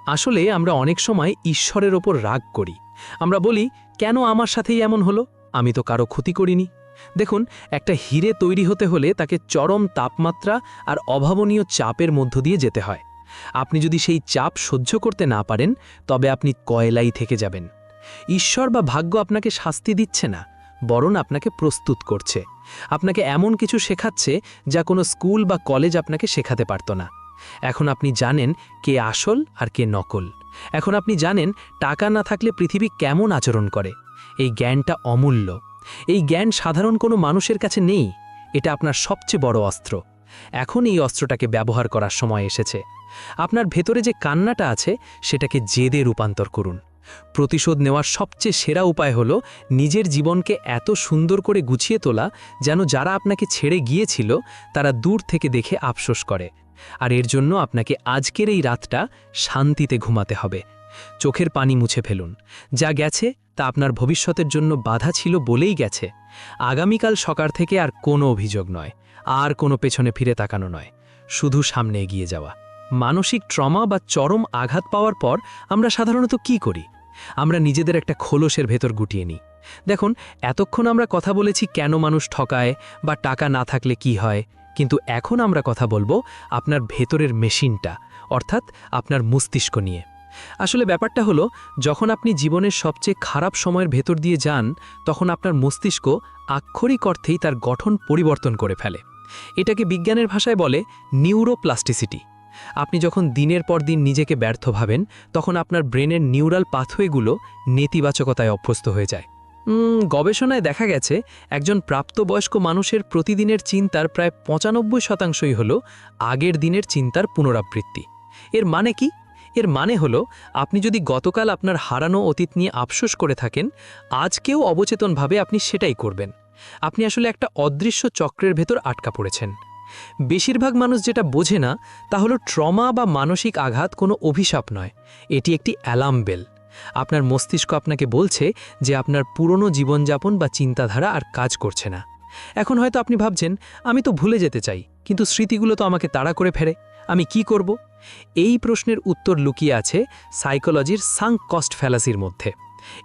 আসলে আমরা অনেক সময় ঈশ্বরের ওপর রাগ করি। আমরা বলি, কেন আমার সাথেই এমন হলো? আমি তো কারো ক্ষতি করিনি। দেখুন, একটা হীরে তৈরি হতে হলে তাকে চরম তাপমাত্রা আর অভাবনীয় চাপের মধ্য দিয়ে যেতে হয়। আপনি যদি সেই চাপ সহ্য করতে না পারেন, তবে আপনি কয়লাই থেকে যাবেন। ঈশ্বর বা ভাগ্য আপনাকে শাস্তি দিচ্ছে না, বরং আপনাকে প্রস্তুত করছে। আপনাকে এমন কিছু শেখাচ্ছে যা কোনো স্কুল বা কলেজ আপনাকে শেখাতে পারত না। এখন আপনি জানেন কে আসল আর কে নকল। এখন আপনি জানেন টাকা না থাকলে পৃথিবী কেমন আচরণ করে। এই জ্ঞানটা অমূল্য। এই জ্ঞান সাধারণ কোনো মানুষের কাছে নেই। এটা আপনার সবচেয়ে বড় অস্ত্র। এখন এই অস্ত্রটাকে ব্যবহার করার সময় এসেছে। আপনার ভেতরে যে কান্নাটা আছে সেটাকে জেদে রূপান্তর করুন। প্রতিশোধ নেওয়ার সবচেয়ে সেরা উপায় হলো নিজের জীবনকে এত সুন্দর করে গুছিয়ে তোলা যেন যারা আপনাকে ছেড়ে গিয়েছিল তারা দূর থেকে দেখে আফসোস করে। আর এর জন্য আপনাকে আজকের এই রাতটা শান্তিতে ঘুমাতে হবে। চোখের পানি মুছে ফেলুন। যা গেছে তা আপনার ভবিষ্যতের জন্য বাধা ছিল বলেই গেছে। আগামীকাল সকাল থেকে আর কোনো অভিযোগ নয়, আর কোনো পেছনে ফিরে তাকানো নয়, শুধু সামনে এগিয়ে যাওয়া। মানসিক ট্রমা বা চরম আঘাত পাওয়ার পর আমরা সাধারণত কি করি? আমরা নিজেদের একটা খোলসের ভেতর গুটিয়ে নিই। দেখুন, এতক্ষণ আমরা কথা বলেছি কেন মানুষ ঠকায় বা টাকা না থাকলে কি হয়, কিন্তু এখন আমরা কথা বলবো আপনার ভেতরের মেশিনটা, অর্থাৎ আপনার মস্তিষ্ক নিয়ে। আসলে ব্যাপারটা হলো, যখন আপনি জীবনের সবচেয়ে খারাপ সময়ের ভেতর দিয়ে যান, তখন আপনার মস্তিষ্ক আক্ষরিক অর্থেই তার গঠন পরিবর্তন করে ফেলে। এটাকে বিজ্ঞানের ভাষায় বলে নিউরোপ্লাস্টিসিটি। আপনি যখন দিনের পর দিন নিজেকে ব্যর্থ ভাবেন, তখন আপনার ব্রেনের নিউরাল পাথওয়েগুলো নেতিবাচকতায় অভ্যস্ত হয়ে যায়। গবেষণায় দেখা গেছে, একজন প্রাপ্তবয়স্ক মানুষের প্রতিদিনের চিন্তার প্রায় 95% হল আগের দিনের চিন্তার পুনরাবৃত্তি। এর মানে কি? এর মানে হলো, আপনি যদি গতকাল আপনার হারানো অতীত নিয়ে আফসোস করে থাকেন, আজকেও অবচেতনভাবে আপনি সেটাই করবেন। আপনি আসলে একটা অদৃশ্য চক্রের ভেতর আটকা পড়েছেন। বেশিরভাগ মানুষ যেটা বোঝে না, তা হলো ট্রমা বা মানসিক আঘাত কোনো অভিশাপ নয়, এটি একটি অ্যালার্ম বেল। আপনার মস্তিষ্ক আপনাকে বলছে যে আপনার পুরনো জীবনযাপন বা চিন্তাধারা আর কাজ করছে না। এখন হয়তো আপনি ভাবছেন, আমি তো ভুলে যেতে চাই, কিন্তু স্মৃতিগুলো তো আমাকে তাড়া করে ফেরে, আমি কি করব? এই প্রশ্নের উত্তর লুকিয়ে আছে সাইকোলজির সাঙ্ক কস্ট ফ্যালাসির মধ্যে।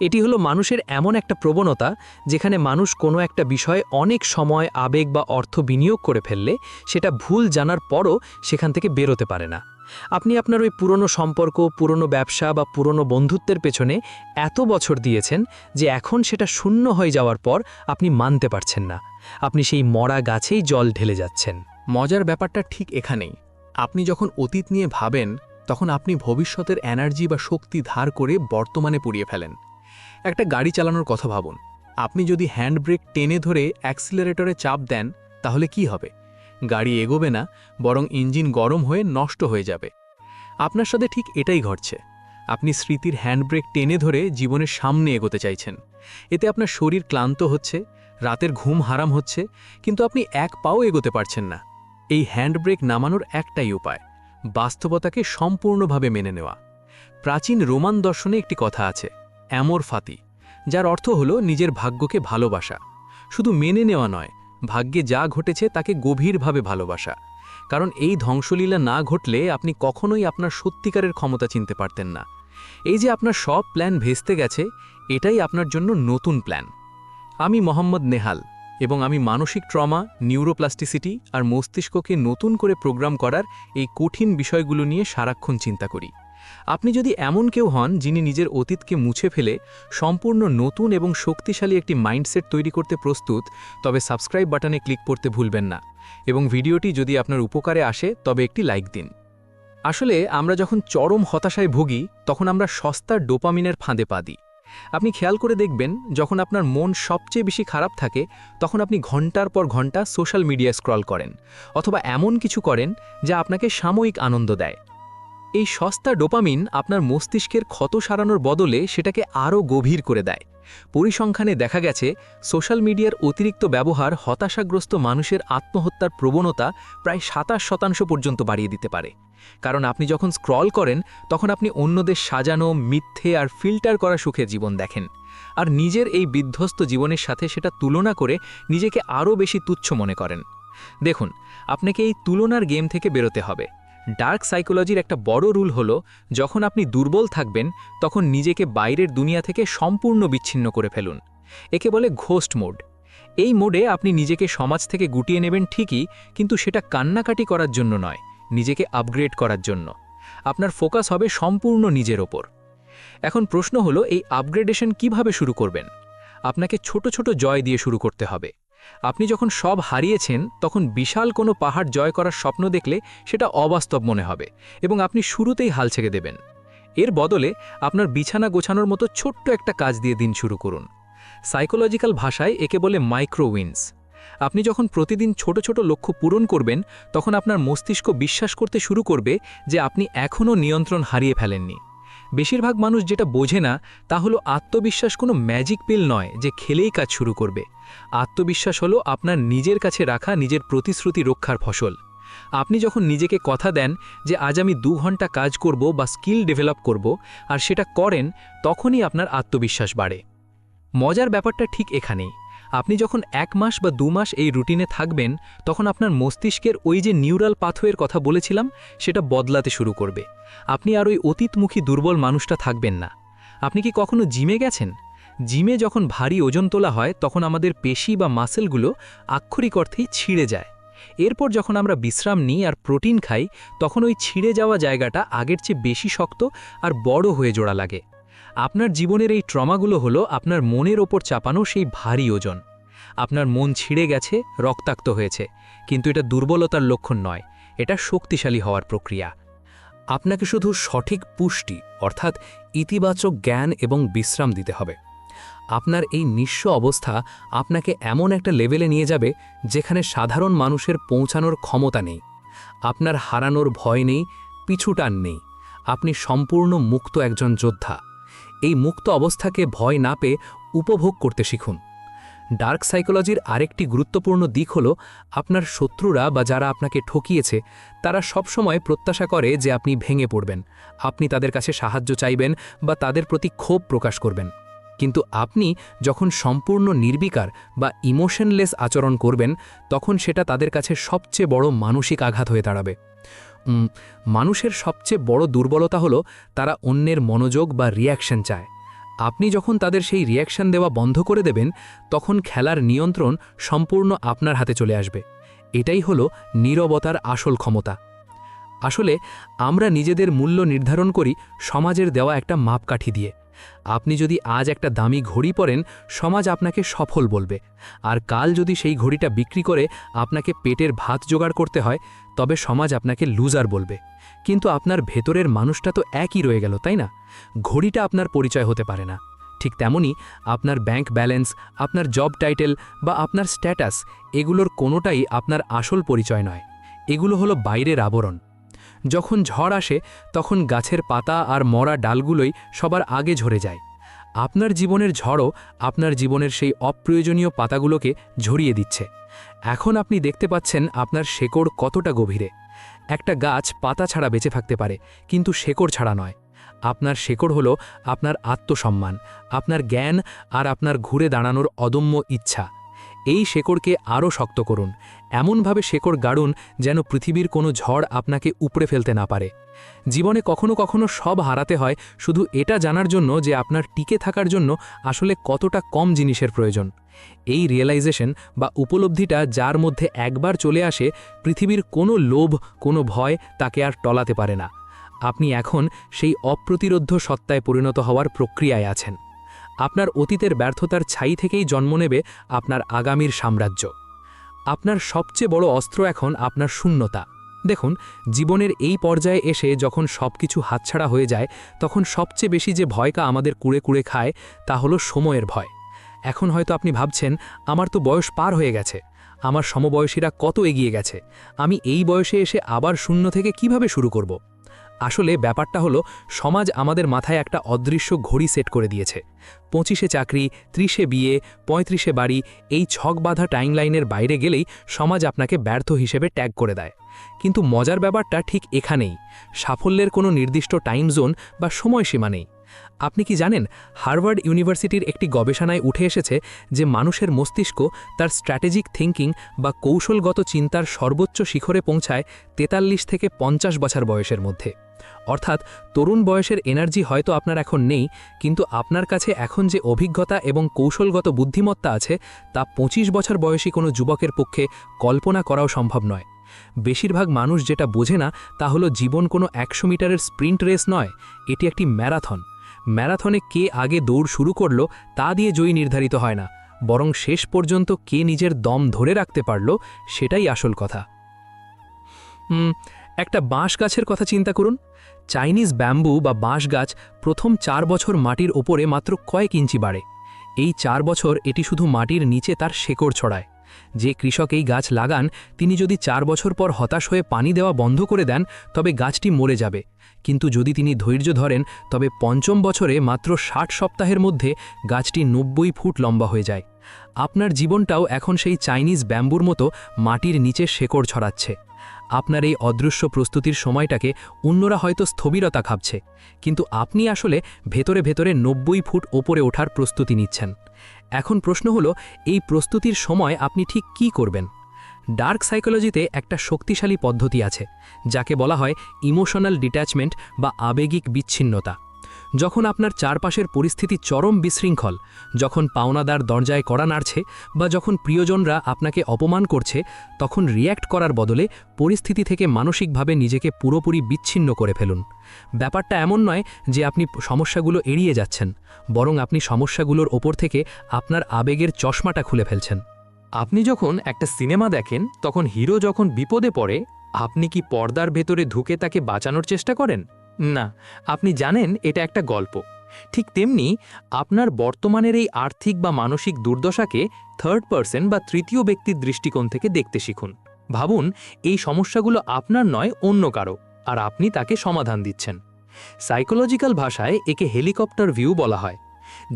এটি হলো মানুষের এমন একটা প্রবণতা, যেখানে মানুষ কোনো একটা বিষয়ে অনেক সময়, আবেগ বা অর্থ বিনিয়োগ করে ফেললে সেটা ভুল জানার পরও সেখান থেকে বেরোতে পারে না। আপনি আপনার ওই পুরনো সম্পর্ক, পুরনো ব্যবসা বা পুরনো বন্ধুত্বের পেছনে এত বছর দিয়েছেন যে এখন সেটা শূন্য হয়ে যাওয়ার পর আপনি মানতে পারছেন না। আপনি সেই মরা গাছেই জল ঢেলে যাচ্ছেন। মজার ব্যাপারটা ঠিক এখানেই। আপনি যখন অতীত নিয়ে ভাবেন, তখন আপনি ভবিষ্যতের এনার্জি বা শক্তি ধার করে বর্তমানে পুড়িয়ে ফেলেন। একটা গাড়ি চালানোর কথা ভাবুন। আপনি যদি হ্যান্ড ব্রেক টেনে ধরে অ্যাক্সিলারেটরে চাপ দেন, তাহলে কি হবে? গাড়ি এগোবে না, বরং ইঞ্জিন গরম হয়ে নষ্ট হয়ে যাবে। আপনার সাথে ঠিক এটাই ঘটছে। আপনি স্মৃতির হ্যান্ড ব্রেক টেনে ধরে জীবনের সামনে এগোতে চাইছেন। এতে আপনার শরীর ক্লান্ত হচ্ছে, রাতের ঘুম হারাম হচ্ছে, কিন্তু আপনি এক পাও এগোতে পারছেন না। এই হ্যান্ড ব্রেক নামানোর একটাই উপায়, বাস্তবতাকে সম্পূর্ণভাবে মেনে নেওয়া। প্রাচীন রোমান দর্শনে একটি কথা আছে, অ্যামোর ফাতি, যার অর্থ হলো নিজের ভাগ্যকে ভালোবাসা। শুধু মেনে নেওয়া নয়, ভাগ্যে যা ঘটেছে তাকে গভীরভাবে ভালোবাসা। কারণ এই ধ্বংসলীলা না ঘটলে আপনি কখনোই আপনার সত্যিকারের ক্ষমতা চিনতে পারতেন না। এই যে আপনার সব প্ল্যান ভেস্তে গেছে, এটাই আপনার জন্য নতুন প্ল্যান। আমি মোহাম্মদ নেহাল, এবং আমি মানসিক ট্রমা, নিউরোপ্লাস্টিসিটি আর মস্তিষ্ককে নতুন করে প্রোগ্রাম করার এই কঠিন বিষয়গুলো নিয়ে সারাক্ষণ চিন্তা করি। আপনি যদি এমন কেউ হন যিনি নিজের অতীতকে মুছে ফেলে সম্পূর্ণ নতুন এবং শক্তিশালী একটি মাইন্ডসেট তৈরি করতে প্রস্তুত, তবে সাবস্ক্রাইব বাটনে ক্লিক করতে ভুলবেন না, এবং ভিডিওটি যদি আপনার উপকারে আসে তবে একটি লাইক দিন। আসলে আমরা যখন চরম হতাশায় ভুগি, তখন আমরা সস্তার ডোপামিনের ফাঁদে পা দিই। আপনি খেয়াল করে দেখবেন, যখন আপনার মন সবচেয়ে বেশি খারাপ থাকে, তখন আপনি ঘন্টার পর ঘন্টা সোশ্যাল মিডিয়া স্ক্রল করেন, অথবা এমন কিছু করেন যা আপনাকে সাময়িক আনন্দ দেয়। এই সস্তা ডোপামিন আপনার মস্তিষ্কের ক্ষত সারানোর বদলে সেটাকে আরও গভীর করে দেয়। পরিসংখ্যানে দেখা গেছে, সোশ্যাল মিডিয়ার অতিরিক্ত ব্যবহার হতাশাগ্রস্ত মানুষের আত্মহত্যার প্রবণতা প্রায় 27% পর্যন্ত বাড়িয়ে দিতে পারে। কারণ আপনি যখন স্ক্রল করেন, তখন আপনি অন্যদের সাজানো, মিথ্যে আর ফিল্টার করা সুখের জীবন দেখেন, আর নিজের এই বিধ্বস্ত জীবনের সাথে সেটা তুলনা করে নিজেকে আরও বেশি তুচ্ছ মনে করেন। দেখুন, আপনাকে এই তুলনার গেম থেকে বেরোতে হবে। ডার্ক সাইকোলজির একটা বড় রুল হলো, যখন আপনি দুর্বল থাকবেন, তখন নিজেকে বাইরের দুনিয়া থেকে সম্পূর্ণ বিচ্ছিন্ন করে ফেলুন। একে বলে ঘোস্ট মোড। এই মোডে আপনি নিজেকে সমাজ থেকে গুটিয়ে নেবেন ঠিকই, কিন্তু সেটা কান্নাকাটি করার জন্য নয়, নিজেকে আপগ্রেড করার জন্য। আপনার ফোকাস হবে সম্পূর্ণ নিজের ওপর। এখন প্রশ্ন হলো, এই আপগ্রেডেশন কিভাবে শুরু করবেন? আপনাকে ছোট ছোট জয় দিয়ে শুরু করতে হবে। আপনি যখন সব হারিয়েছেন, তখন বিশাল কোনো পাহাড় জয় করার স্বপ্ন দেখলে সেটা অবাস্তব মনে হবে, এবং আপনি শুরুতেই হাল ছেড়ে দেবেন। এর বদলে আপনার বিছানা গোছানোর মতো ছোট্ট একটা কাজ দিয়ে দিন শুরু করুন। সাইকোলজিক্যাল ভাষায় একে বলে মাইক্রো উইন্স। আপনি যখন প্রতিদিন ছোট ছোট লক্ষ্য পূরণ করবেন, তখন আপনার মস্তিষ্ক বিশ্বাস করতে শুরু করবে যে আপনি এখনও নিয়ন্ত্রণ হারিয়ে ফেলেননি। বেশিরভাগ মানুষ যেটা বোঝে না, তা হলো আত্মবিশ্বাস কোনো ম্যাজিক পিল নয় যে খেলেই কাজ শুরু করবে। আত্মবিশ্বাস হলো আপনার নিজের কাছে রাখা নিজের প্রতিশ্রুতি রক্ষার ফসল। আপনি যখন নিজেকে কথা দেন যে আজ আমি 2 ঘন্টা কাজ করব বা স্কিল ডেভেলপ করব, আর সেটা করেন, তখনই আপনার আত্মবিশ্বাস বাড়ে। মজার ব্যাপারটা ঠিক এখানেই। আপনি যখন 1 মাস বা 2 মাস এই রুটিনে থাকবেন, তখন আপনার মস্তিষ্কের ওই যে নিউরাল পাথওয়ের কথা বলেছিলাম, সেটা বদলাতে শুরু করবে। আপনি আর ওই অতীতমুখী দুর্বল মানুষটা থাকবেন না। আপনি কি কখনো জিমে গেছেন? জিমে যখন ভারী ওজন তোলা হয়, তখন আমাদের পেশি বা মাসেলগুলো আক্ষরিক অর্থেই ছিঁড়ে যায়। এরপর যখন আমরা বিশ্রাম নিই আর প্রোটিন খাই তখন ওই ছিঁড়ে যাওয়া জায়গাটা আগের চেয়ে বেশি শক্ত আর বড় হয়ে জোড়া লাগে। আপনার জীবনের এই ট্রমাগুলো হলো আপনার মনের ওপর চাপানো সেই ভারী ওজন। আপনার মন ছিঁড়ে গেছে, রক্তাক্ত হয়েছে, কিন্তু এটা দুর্বলতার লক্ষণ নয়, এটা শক্তিশালী হওয়ার প্রক্রিয়া। আপনাকে শুধু সঠিক পুষ্টি অর্থাৎ ইতিবাচক জ্ঞান এবং বিশ্রাম দিতে হবে। আপনার এই নিঃস্ব অবস্থা আপনাকে এমন একটা লেভেলে নিয়ে যাবে যেখানে সাধারণ মানুষের পৌঁছানোর ক্ষমতা নেই। আপনার হারানোর ভয় নেই, পিছুটান নেই। আপনি সম্পূর্ণ মুক্ত একজন যোদ্ধা। এই মুক্ত অবস্থাকে ভয় না পেয়ে উপভোগ করতে শিখুন। ডার্ক সাইকোলজির আরেকটি গুরুত্বপূর্ণ দিক হল আপনার শত্রুরা বা যারা আপনাকে ঠকিয়েছে তারা সবসময় প্রত্যাশা করে যে আপনি ভেঙে পড়বেন, আপনি তাদের কাছে সাহায্য চাইবেন বা তাদের প্রতি ক্ষোভ প্রকাশ করবেন। কিন্তু আপনি যখন সম্পূর্ণ নির্বিকার বা ইমোশনলেস আচরণ করবেন তখন সেটা তাদের কাছে সবচেয়ে বড় মানসিক আঘাত হয়ে দাঁড়াবে। মানুষের সবচেয়ে বড় দুর্বলতা হলো তারা অন্যের মনোযোগ বা রিয়াকশন চায়। আপনি যখন তাদের সেই রিয়াকশন দেওয়া বন্ধ করে দেবেন তখন খেলার নিয়ন্ত্রণ সম্পূর্ণ আপনার হাতে চলে আসবে। এটাই হলো নীরবতার আসল ক্ষমতা। আসলে আমরা নিজেদের মূল্য নির্ধারণ করি সমাজের দেওয়া একটা মাপকাঠি দিয়ে। আপনি যদি আজ একটা দামি ঘড়ি পরেন, সমাজ আপনাকে সফল বলবে, আর কাল যদি সেই ঘড়িটা বিক্রি করে আপনাকে পেটের ভাত জোগাড় করতে হয় তবে সমাজ আপনাকে লুজার বলবে। কিন্তু আপনার ভেতরের মানুষটা তো একই রয়ে গেল, তাই না? ঘড়িটা আপনার পরিচয় হতে পারে না। ঠিক তেমনি আপনার ব্যাংক ব্যালেন্স, আপনার জব টাইটেল বা আপনার স্ট্যাটাস, এগুলোর কোনোটাই আপনার আসল পরিচয় নয়। এগুলো হলো বাইরের আবরণ। যখন ঝড় আসে তখন গাছের পাতা আর মরা ডালগুলোই সবার আগে ঝরে যায়। আপনার জীবনের ঝড়ও আপনার জীবনের সেই অপ্রয়োজনীয় পাতাগুলোকে ঝরিয়ে দিচ্ছে। এখন আপনি দেখতে পাচ্ছেন আপনার শেকড় কতটা গভীরে। একটা গাছ পাতা ছাড়া বেঁচে থাকতে পারে, কিন্তু শেকড় ছাড়া নয়। আপনার শেকড় হলো আপনার আত্মসম্মান, আপনার জ্ঞান আর আপনার ঘুরে দাঁড়ানোর অদম্য ইচ্ছা। এই শেকড়কে আরও শক্ত করুন, এমনভাবে শেকড় গাড়ুন যেন পৃথিবীর কোনো ঝড় আপনাকে উপড়ে ফেলতে না পারে। জীবনে কখনো কখনো সব হারাতে হয় শুধু এটা জানার জন্য যে আপনার টিকে থাকার জন্য আসলে কতটা কম জিনিসের প্রয়োজন। এই রিয়েলাইজেশন বা উপলব্ধিটা যার মধ্যে একবার চলে আসে, পৃথিবীর কোনো লোভ, কোনো ভয় তাকে আর টলাতে পারে না। আপনি এখন সেই অপ্রতিরোধ্য সত্তায় পরিণত হওয়ার প্রক্রিয়ায় আছেন। আপনার অতীতের ব্যর্থতার ছাই থেকেই জন্ম নেবে আপনার আগামীর সাম্রাজ্য। আপনার সবচেয়ে বড় অস্ত্র এখন আপনার শূন্যতা। দেখুন, জীবনের এই পর্যায়ে এসে যখন সবকিছু হাতছাড়া হয়ে যায় তখন সবচেয়ে বেশি যে ভয়টা আমাদের কুড়ে কুড়ে খায় তা হলো সময়ের ভয়। এখন হয়তো আপনি ভাবছেন, আমার তো বয়স পার হয়ে গেছে, আমার সমবয়সীরা কত এগিয়ে গেছে, আমি এই বয়সে এসে আবার শূন্য থেকে কিভাবে শুরু করব? আসলে ব্যাপারটা হলো সমাজ আমাদের মাথায় একটা অদৃশ্য ঘড়ি সেট করে দিয়েছে। 25-এ চাকরি, 30-এ বিয়ে, 35-এ বাড়ি, এই ছক বাঁধা টাইমলাইনের বাইরে গেলেই সমাজ আপনাকে ব্যর্থ হিসেবে ট্যাগ করে দেয়। কিন্তু মজার ব্যাপারটা ঠিক এখানেই। সাফল্যের কোনো নির্দিষ্ট টাইম জোন বা সময়সীমা নেই। আপনি কি জানেন, হার্ভার্ড ইউনিভার্সিটির একটি গবেষণায় উঠে এসেছে যে মানুষের মস্তিষ্ক তার স্ট্র্যাটেজিক থিঙ্কিং বা কৌশলগত চিন্তার সর্বোচ্চ শিখরে পৌঁছায় 43 থেকে 50 বছর বয়সের মধ্যে। অর্থাৎ তরুণ বয়সের এনার্জি হয়তো আপনার এখন নেই, কিন্তু আপনার কাছে এখন যে অভিজ্ঞতা এবং কৌশলগত বুদ্ধিমত্তা আছে তা 25 বছর বয়সী কোনো যুবকের পক্ষে কল্পনা করাও সম্ভব নয়। বেশিরভাগ মানুষ যেটা বোঝে না তা হলো জীবন কোনো 100 মিটারের স্প্রিন্ট রেস নয়, এটি একটি ম্যারাথন। ম্যারাথনে কে আগে দৌড় শুরু করল তা দিয়ে জয়ী নির্ধারিত হয় না, বরং শেষ পর্যন্ত কে নিজের দম ধরে রাখতে পারল সেটাই আসল কথা। একটা বাঁশ গাছের কথা চিন্তা করুন। চাইনিজ ব্যাম্বু বা বাঁশ গাছ প্রথম 4 বছর মাটির ওপরে মাত্র কয়েক ইঞ্চি বাড়ে। এই 4 বছর এটি শুধু মাটির নিচে তার শেকড় ছড়ায়। যে কৃষক এই গাছ লাগান তিনি যদি 4 বছর পর হতাশ হয়ে পানি দেওয়া বন্ধ করে দেন তবে গাছটি মরে যাবে, কিন্তু যদি তিনি ধৈর্য ধরেন তবে 5ম বছরে মাত্র 60 সপ্তাহের মধ্যে গাছটি 90 ফুট লম্বা হয়ে যায়। আপনার জীবনটাও এখন সেই চাইনিজ ব্যাম্বুর মতো মাটির নিচে শেকড় ছড়াচ্ছে। আপনার এই অদৃশ্য প্রস্তুতির সময়টাকে অন্যরা হয়তো স্থবিরতা ভাবছে, কিন্তু আপনি আসলে ভেতরে ভেতরে 90 ফুট ওপরে ওঠার প্রস্তুতি নিচ্ছেন। এখন প্রশ্ন হলো, এই প্রস্তুতির সময় আপনি ঠিক কী করবেন? ডার্ক সাইকোলজিতে একটা শক্তিশালী পদ্ধতি আছে যাকে বলা হয় ইমোশনাল ডিট্যাচমেন্ট বা আবেগিক বিচ্ছিন্নতা। যখন আপনার চারপাশের পরিস্থিতি চরম বিশৃঙ্খল, যখন পাওনাদার দরজায় কড়া নাড়ছে বা যখন প্রিয়জনরা আপনাকে অপমান করছে, তখন রিয়্যাক্ট করার বদলে পরিস্থিতি থেকে মানসিকভাবে নিজেকে পুরোপুরি বিচ্ছিন্ন করে ফেলুন। ব্যাপারটা এমন নয় যে আপনি সমস্যাগুলো এড়িয়ে যাচ্ছেন, বরং আপনি সমস্যাগুলোর ওপর থেকে আপনার আবেগের চশমাটা খুলে ফেলছেন। আপনি যখন একটা সিনেমা দেখেন, তখন হিরো যখন বিপদে পড়ে, আপনি কি পর্দার ভেতরে ঢুকে তাকে বাঁচানোর চেষ্টা করেন? না, আপনি জানেন এটা একটা গল্প। ঠিক তেমনি আপনার বর্তমানের এই আর্থিক বা মানসিক দুর্দশাকে থার্ড পারসন বা তৃতীয় ব্যক্তির দৃষ্টিকোণ থেকে দেখতে শিখুন। ভাবুন, এই সমস্যাগুলো আপনার নয়, অন্য কারো, আর আপনি তাকে সমাধান দিচ্ছেন। সাইকোলজিক্যাল ভাষায় একে হেলিকপ্টার ভিউ বলা হয়।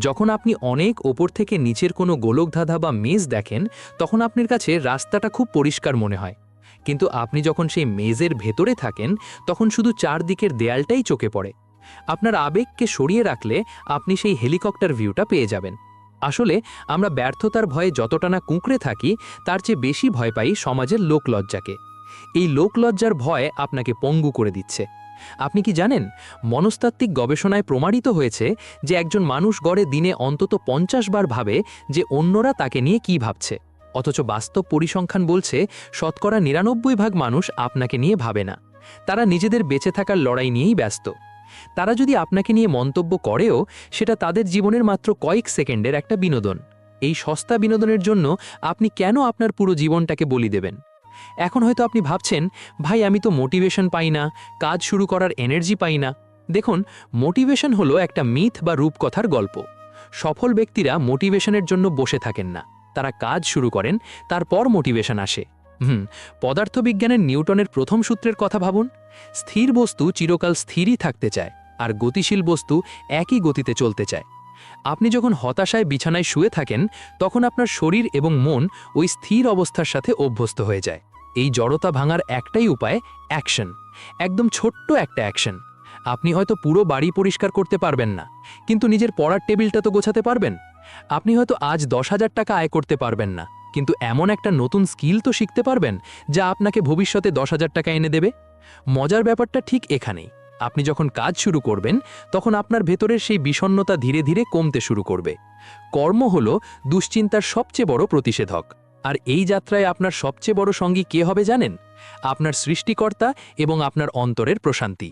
যখন আপনি অনেক ওপর থেকে নিচের কোনো গোলকধাঁধা বা মেজ দেখেন, তখন আপনার কাছে রাস্তাটা খুব পরিষ্কার মনে হয়। কিন্তু আপনি যখন সেই মেজের ভেতরে থাকেন, তখন শুধু চারদিকের দেয়ালটাই চোখে পড়ে। আপনার আবেগকে সরিয়ে রাখলে আপনি সেই হেলিকপ্টার ভিউটা পেয়ে যাবেন। আসলে আমরা ব্যর্থতার ভয়ে যতটা না কুঁকড়ে থাকি, তার চেয়ে বেশি ভয় পাই সমাজের লোকলজ্জাকে। এই লোকলজ্জার ভয় আপনাকে পঙ্গু করে দিচ্ছে। আপনি কি জানেন, মনস্তাত্ত্বিক গবেষণায় প্রমাণিত হয়েছে যে একজন মানুষ গড়ে দিনে অন্তত 50 বার ভাবে যে অন্যরা তাকে নিয়ে কি ভাবছে, অথচ বাস্তব পরিসংখ্যান বলছে 99% মানুষ আপনাকে নিয়ে ভাবে না। তারা নিজেদের বেঁচে থাকার লড়াই নিয়েই ব্যস্ত। তারা যদি আপনাকে নিয়ে মন্তব্য করেও, সেটা তাদের জীবনের মাত্র কয়েক সেকেন্ডের একটা বিনোদন। এই সস্তা বিনোদনের জন্য আপনি কেন আপনার পুরো জীবনটাকে বলি দেবেন? এখন হয়তো আপনি ভাবছেন, ভাই আমি তো মোটিভেশন পাই না, কাজ শুরু করার এনার্জি পাই না। দেখুন, মোটিভেশন হলো একটা মিথ বা রূপকথার গল্প। সফল ব্যক্তিরা মোটিভেশনের জন্য বসে থাকেন না, তারা কাজ শুরু করেন, তারপর মোটিভেশন আসে। পদার্থবিজ্ঞানের নিউটনের প্রথম সূত্রের কথা ভাবুন। স্থির বস্তু চিরকাল স্থিরই থাকতে চায়, আর গতিশীল বস্তু একই গতিতে চলতে চায়। আপনি যখন হতাশায় বিছানায় শুয়ে থাকেন, তখন আপনার শরীর এবং মন ওই স্থির অবস্থার সাথে অভ্যস্ত হয়ে যায়। এই জড়তা ভাঙার একটাই উপায়, অ্যাকশন। একদম ছোট্ট একটা অ্যাকশন। আপনি হয়তো পুরো বাড়ি পরিষ্কার করতে পারবেন না, কিন্তু নিজের পড়ার টেবিলটা তো গোছাতে পারবেন। আপনি হয়তো আজ 10,000 টাকা আয় করতে পারবেন না, কিন্তু এমন একটা নতুন স্কিল তো শিখতে পারবেন যা আপনাকে ভবিষ্যতে 10,000 টাকা এনে দেবে। মজার ব্যাপারটা ঠিক এখানেই। আপনি যখন কাজ শুরু করবেন, তখন আপনার ভেতরের সেই বিষণ্ণতা ধীরে ধীরে কমতে শুরু করবে। কর্ম হলো দুশ্চিন্তার সবচেয়ে বড় প্রতিষেধক। আর এই যাত্রায় আপনার সবচেয়ে বড় সঙ্গী কে হবে জানেন? আপনার সৃষ্টিকর্তা এবং আপনার অন্তরের প্রশান্তি।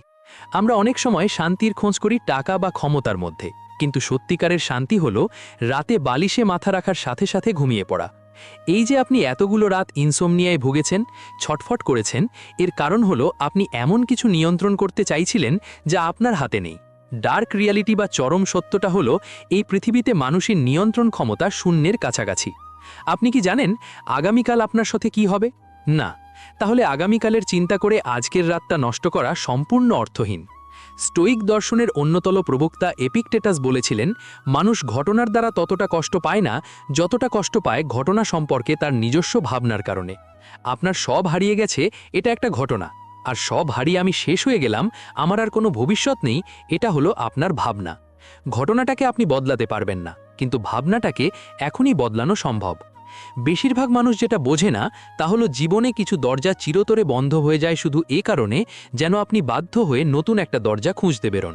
আমরা অনেক সময় শান্তির খোঁজ করি টাকা বা ক্ষমতার মধ্যে, কিন্তু সত্যিকারের শান্তি হলো রাতে বালিশে মাথা রাখার সাথে সাথে ঘুমিয়ে পড়া। এই যে আপনি এতগুলো রাত ইনসোমনিয়ায় ভুগেছেন, ছটফট করেছেন, এর কারণ হলো আপনি এমন কিছু নিয়ন্ত্রণ করতে চাইছিলেন যা আপনার হাতে নেই। ডার্ক রিয়ালিটি বা চরম সত্যটা হলো, এই পৃথিবীতে মানুষের নিয়ন্ত্রণ ক্ষমতা শূন্যের কাছাকাছি। আপনি কি জানেন আগামীকাল আপনার সাথে কি হবে? না। তাহলে আগামীকালের চিন্তা করে আজকের রাতটা নষ্ট করা সম্পূর্ণ অর্থহীন। স্টোইক দর্শনের অন্যতম প্রবক্তা এপিকটেটাস বলেছিলেন, মানুষ ঘটনার দ্বারা ততটা কষ্ট পায় না যতটা কষ্ট পায় ঘটনা সম্পর্কে তার নিজস্ব ভাবনার কারণে। আপনার সব হারিয়ে গেছে, এটা একটা ঘটনা, আর সব হারিয়ে আমি শেষ হয়ে গেলাম, আমার আর কোনো ভবিষ্যৎ নেই, এটা হলো আপনার ভাবনা। ঘটনাটাকে আপনি বদলাতে পারবেন না, কিন্তু ভাবনাটাকে এখনই বদলানো সম্ভব। বেশিরভাগ মানুষ যেটা বোঝে না, তা হলো জীবনে কিছু দরজা চিরতরে বন্ধ হয়ে যায় শুধু এ কারণে যেন আপনি বাধ্য হয়ে নতুন একটা দরজা খুঁজতে বেরোন।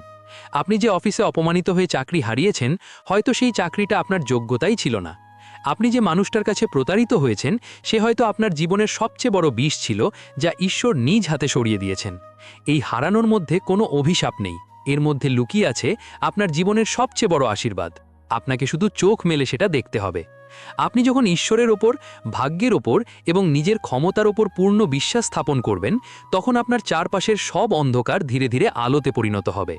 আপনি যে অফিসে অপমানিত হয়ে চাকরি হারিয়েছেন, হয়তো সেই চাকরিটা আপনার যোগ্যতাই ছিল না। আপনি যে মানুষটার কাছে প্রতারিত হয়েছেন, সে হয়তো আপনার জীবনের সবচেয়ে বড় বিষ ছিল, যা ঈশ্বর নিজ হাতে সরিয়ে দিয়েছেন। এই হারানোর মধ্যে কোনো অভিশাপ নেই, এর মধ্যে লুকিয়ে আছে আপনার জীবনের সবচেয়ে বড় আশীর্বাদ। আপনাকে শুধু চোখ মেলে সেটা দেখতে হবে। আপনি যখন ঈশ্বরের ওপর, ভাগ্যের ওপর এবং নিজের ক্ষমতার ওপর পূর্ণ বিশ্বাস স্থাপন করবেন, তখন আপনার চারপাশের সব অন্ধকার ধীরে ধীরে আলোতে পরিণত হবে।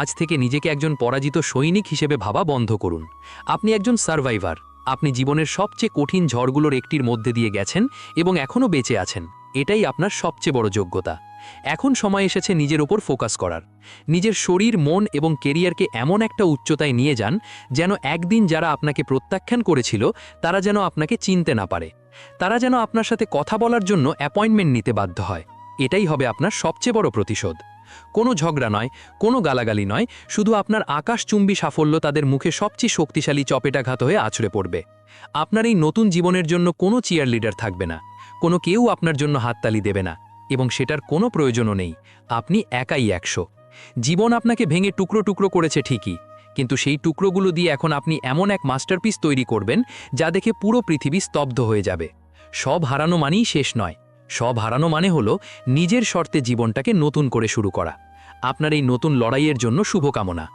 আজ থেকে নিজেকে একজন পরাজিত সৈনিক হিসেবে ভাবা বন্ধ করুন। আপনি একজন সার্ভাইভার। আপনি জীবনের সবচেয়ে কঠিন ঝড়গুলোর একটির মধ্যে দিয়ে গেছেন এবং এখনও বেঁচে আছেন। এটাই আপনার সবচেয়ে বড় যোগ্যতা। এখন সময় এসেছে নিজের ওপর ফোকাস করার। নিজের শরীর, মন এবং কেরিয়ারকে এমন একটা উচ্চতায় নিয়ে যান যেন একদিন যারা আপনাকে প্রত্যাখ্যান করেছিল, তারা যেন আপনাকে চিনতে না পারে। তারা যেন আপনার সাথে কথা বলার জন্য অ্যাপয়েন্টমেন্ট নিতে বাধ্য হয়। এটাই হবে আপনার সবচেয়ে বড় প্রতিশোধ। কোনো ঝগড়া নয়, কোনো গালাগালি নয়, শুধু আপনার আকাশচুম্বী সাফল্য তাদের মুখে সবচেয়ে শক্তিশালী চপেটাঘাত হয়ে আছড়ে পড়বে। আপনার এই নতুন জীবনের জন্য কোনো চিয়ার লিডার থাকবে না, কোনো কেউ আপনার জন্য হাততালি দেবে না, এবং সেটার কোনো প্রয়োজনও নেই। আপনি একাই 100। জীবন আপনাকে ভেঙে টুকরো টুকরো করেছে ঠিকই, কিন্তু সেই টুকরোগুলো দিয়ে এখন আপনি এমন এক মাস্টারপিস তৈরি করবেন যা দেখে পুরো পৃথিবী স্তব্ধ হয়ে যাবে। সব হারানো মানেই শেষ নয়, সব হারানো মানে হলো নিজের শর্তে জীবনটাকে নতুন করে শুরু করা। আপনার এই নতুন লড়াইয়ের জন্য শুভকামনা।